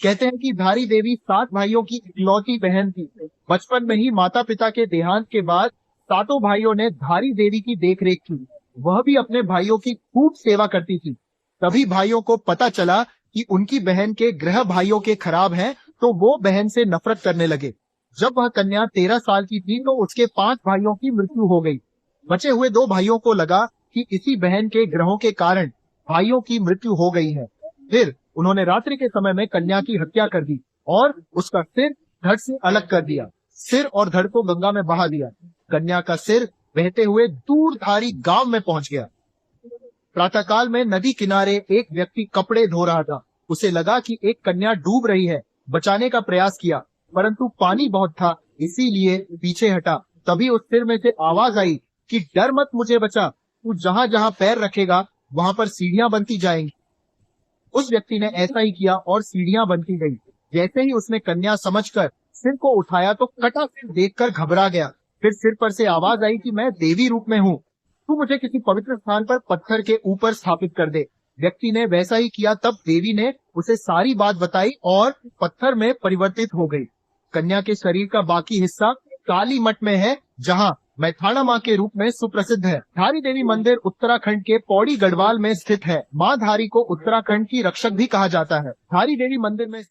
कहते हैं कि धारी देवी 7 भाइयों की इकलौती बहन थी। बचपन में ही माता पिता के देहांत के बाद सातों भाइयों ने धारी देवी की देखरेख की। वह भी अपने भाइयों की खूब सेवा करती थी। तभी भाइयों को पता चला कि उनकी बहन के ग्रह भाइयों के खराब हैं, तो वो बहन से नफरत करने लगे। जब वह कन्या 13 साल की थी तो उसके 5 भाइयों की मृत्यु हो गई। बचे हुए 2 भाइयों को लगा कि इसी बहन के ग्रहों के कारण भाइयों की मृत्यु हो गई है। फिर उन्होंने रात्रि के समय में कन्या की हत्या कर दी और उसका सिर धड़ से अलग कर दिया। सिर और धड़ को गंगा में बहा दिया। कन्या का सिर बहते हुए दूरधारी गांव में पहुंच गया। प्रातःकाल में नदी किनारे एक व्यक्ति कपड़े धो रहा था। उसे लगा कि एक कन्या डूब रही है। बचाने का प्रयास किया, परंतु पानी बहुत था, इसीलिए पीछे हटा। तभी उस सिर में से आवाज आई कि डर मत, मुझे बचा। तू जहाँ जहाँ पैर रखेगा वहां पर सीढ़ियां बनती जाएंगी। उस व्यक्ति ने ऐसा ही किया और सीढ़ियां बनती गई। जैसे ही उसने कन्या समझकर सिर को उठाया तो कटा सिर देखकर घबरा गया। फिर सिर पर से आवाज आई कि मैं देवी रूप में हूँ, तू मुझे किसी पवित्र स्थान पर पत्थर के ऊपर स्थापित कर दे। व्यक्ति ने वैसा ही किया। तब देवी ने उसे सारी बात बताई और पत्थर में परिवर्तित हो गई। कन्या के शरीर का बाकी हिस्सा काली मठ में है, जहाँ मैथाना माँ के रूप में सुप्रसिद्ध है। धारी देवी मंदिर उत्तराखंड के पौड़ी गढ़वाल में स्थित है। माँ धारी को उत्तराखंड की रक्षक भी कहा जाता है। धारी देवी मंदिर में